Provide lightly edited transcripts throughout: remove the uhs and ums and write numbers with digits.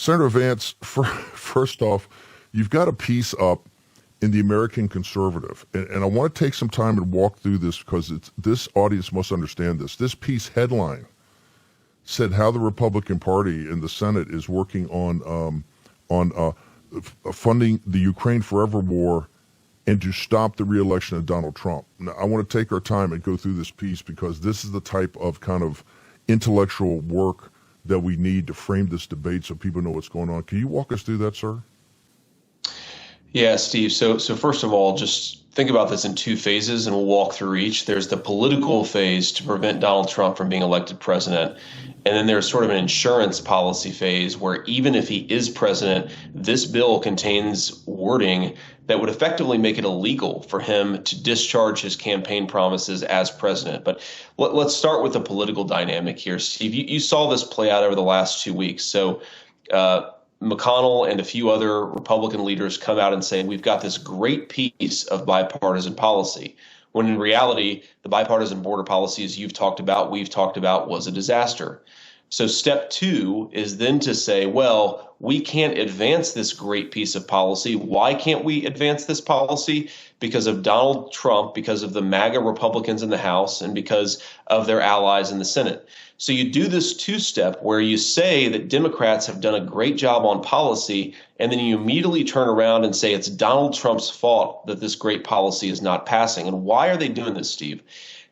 Senator Vance, first off, you've got a piece up in the American Conservative, and I want to take some time and walk through this because this audience must understand this. This piece headline said how the Republican Party in the Senate is working on funding the Ukraine Forever War and to stop the reelection of Donald Trump. Now, I want to take our time and go through this piece because this is the type of kind of intellectual work that we need to frame this debate so people know what's going on. Can you walk us through that, sir? Yeah, Steve. So first of all, just think about this in two phases, and we'll walk through each. There's the political phase to prevent Donald Trump from being elected president. And then there's sort of an insurance policy phase where even if he is president, this bill contains wording that would effectively make it illegal for him to discharge his campaign promises as president. But let's start with the political dynamic here. Steve, you saw this play out over the last 2 weeks. So McConnell and a few other Republican leaders come out and say, we've got this great piece of bipartisan policy, when in reality, the bipartisan border policy, as we've talked about, was a disaster. So step two is then to say, well, we can't advance this great piece of policy. Why can't we advance this policy? Because of Donald Trump, because of the MAGA Republicans in the House, and because of their allies in the Senate. So you do this two-step where you say that Democrats have done a great job on policy, and then you immediately turn around and say it's Donald Trump's fault that this great policy is not passing. And why are they doing this, Steve?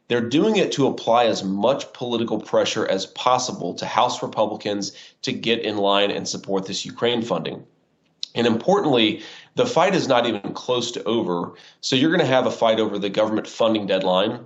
They're doing it to apply as much political pressure as possible to House Republicans to get in line and support this Ukraine funding. And importantly, the fight is not even close to over. So you're going to have a fight over the government funding deadline,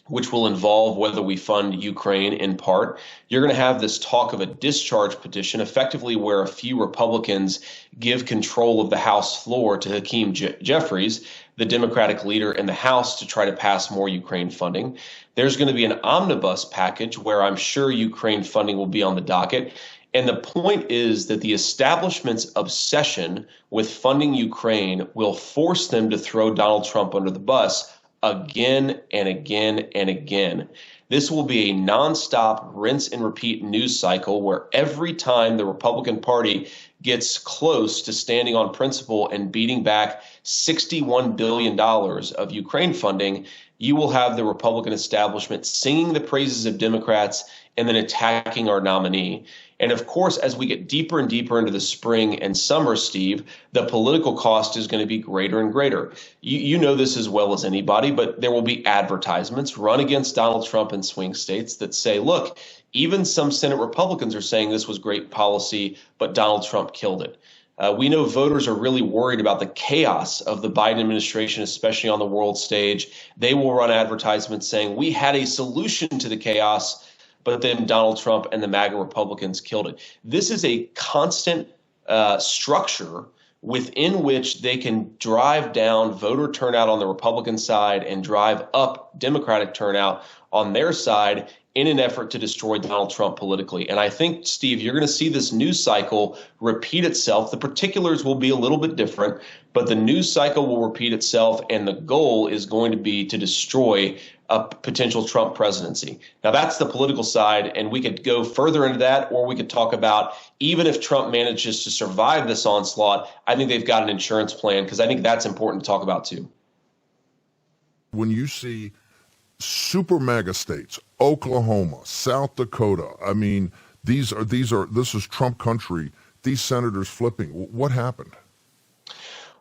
which will involve whether we fund Ukraine in part. You're going to have this talk of a discharge petition, effectively where a few Republicans give control of the House floor to Hakeem Jeffries, the Democratic leader in the House, to try to pass more Ukraine funding. There's going to be an omnibus package where I'm sure Ukraine funding will be on the docket. And the point is that the establishment's obsession with funding Ukraine will force them to throw Donald Trump under the bus again and again and again. This will be a nonstop rinse and repeat news cycle where every time the Republican Party gets close to standing on principle and beating back $61 billion of Ukraine funding, you will have the Republican establishment singing the praises of Democrats and then attacking our nominee. And of course, as we get deeper and deeper into the spring and summer, Steve, the political cost is going to be greater and greater. You know this as well as anybody, but there will be advertisements run against Donald Trump in swing states that say, look, even some Senate Republicans are saying this was great policy, but Donald Trump killed it. We know voters are really worried about the chaos of the Biden administration, especially on the world stage. They will run advertisements saying we had a solution to the chaos, but then Donald Trump and the MAGA Republicans killed it. This is a constant structure within which they can drive down voter turnout on the Republican side and drive up Democratic turnout on their side in an effort to destroy Donald Trump politically. And I think, Steve, you're going to see this news cycle repeat itself. The particulars will be a little bit different, but the news cycle will repeat itself, and the goal is going to be to destroy a potential Trump presidency. Now, that's the political side, and we could go further into that, or we could talk about even if Trump manages to survive this onslaught, I think they've got an insurance plan, because I think that's important to talk about too. When you see super MAGA states, Oklahoma, South Dakota, I mean, this is Trump country, these senators flipping, what happened?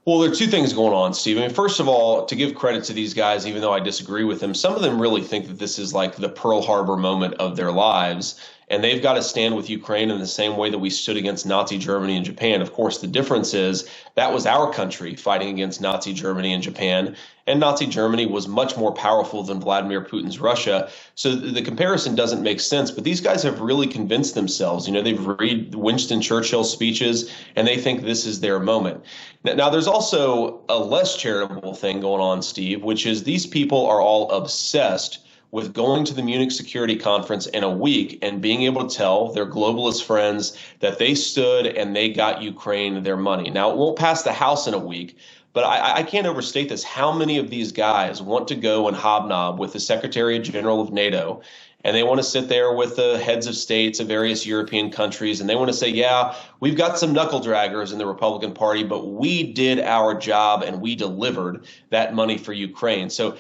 Well, there are two things going on, Steve. I mean, first of all, to give credit to these guys, even though I disagree with them, some of them really think that this is like the Pearl Harbor moment of their lives. And they've got to stand with Ukraine in the same way that we stood against Nazi Germany and Japan. Of course, the difference is that was our country fighting against Nazi Germany and Japan. And Nazi Germany was much more powerful than Vladimir Putin's Russia. So the comparison doesn't make sense. But these guys have really convinced themselves. You know, they've read Winston Churchill's speeches, and they think this is their moment. Now, there's also a less charitable thing going on, Steve, which is these people are all obsessed with going to the Munich Security Conference in a week and being able to tell their globalist friends that they stood and they got Ukraine their money. Now, it won't pass the House in a week, but I can't overstate this. How many of these guys want to go and hobnob with the Secretary General of NATO and they want to sit there with the heads of states of various European countries, and they want to say, yeah, we've got some knuckle draggers in the Republican Party, but we did our job and we delivered that money for Ukraine. So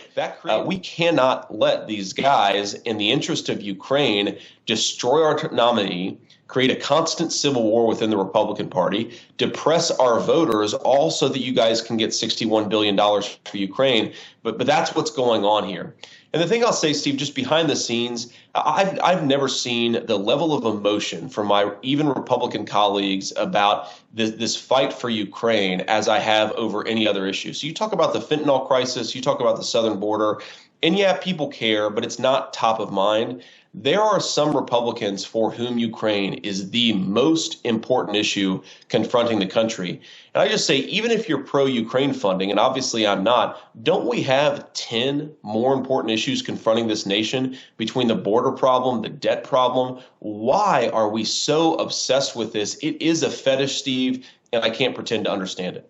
we cannot let these guys, in the interest of Ukraine, destroy our nominee, create a constant civil war within the Republican Party, depress our voters, all so that you guys can get $61 billion for Ukraine. But that's what's going on here. And the thing I'll say, Steve, just behind the scenes, I've never seen the level of emotion from my even Republican colleagues about this fight for Ukraine as I have over any other issue. So you talk about the fentanyl crisis, you talk about the southern border, and yeah, people care, but it's not top of mind. There are some Republicans for whom Ukraine is the most important issue confronting the country. And I just say, even if you're pro-Ukraine funding, and obviously I'm not, don't we have 10 more important issues confronting this nation between the border problem, the debt problem? Why are we so obsessed with this? It is a fetish, Steve, and I can't pretend to understand it.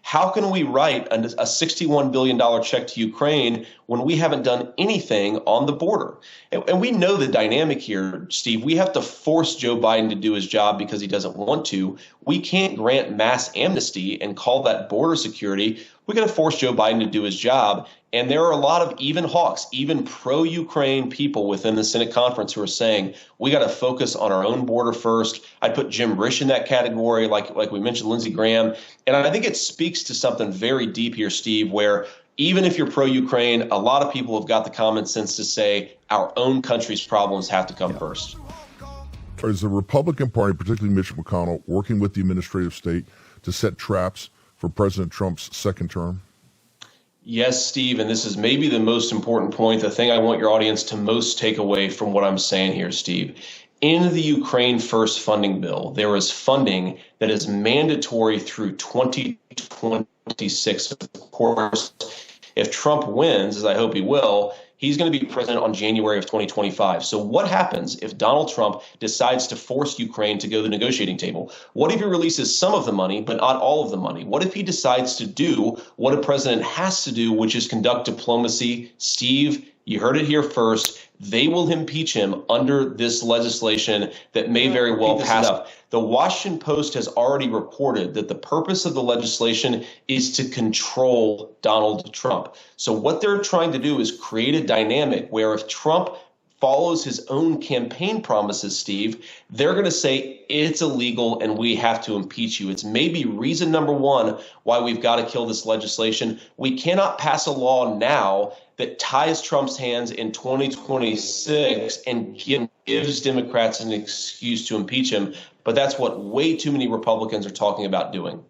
How can we write a $61 billion check to Ukraine when we haven't done anything on the border? And we know the dynamic here, Steve. We have to force Joe Biden to do his job because he doesn't want to. We can't grant mass amnesty and call that border security. We're going to force Joe Biden to do his job. And there are a lot of even hawks, even pro-Ukraine people within the Senate conference who are saying, we got to focus on our own border first. I put Jim Risch in that category, like we mentioned, Lindsey Graham. And I think it speaks to something very deep here, Steve, where even if you're pro-Ukraine, a lot of people have got the common sense to say our own country's problems have to come first. Is the Republican Party, particularly Mitch McConnell, working with the administrative state to set traps for President Trump's second term? Yes, Steve, and this is maybe the most important point, the thing I want your audience to most take away from what I'm saying here, Steve. In the Ukraine First funding bill, there is funding that is mandatory through 2026. Of course, if Trump wins, as I hope he will, he's going to be president on January of 2025. So what happens if Donald Trump decides to force Ukraine to go to the negotiating table? What if he releases some of the money, but not all of the money? What if he decides to do what a president has to do, which is conduct diplomacy? Steve, you heard it here first. They will impeach him under this legislation that may very well pass up. The Washington Post has already reported that the purpose of the legislation is to control Donald Trump. So what they're trying to do is create a dynamic where if Trump follows his own campaign promises, Steve, they're going to say it's illegal and we have to impeach you. It's maybe reason number one why we've got to kill this legislation. We cannot pass a law now that ties Trump's hands in 2026 and gives Democrats an excuse to impeach him. But that's what way too many Republicans are talking about doing.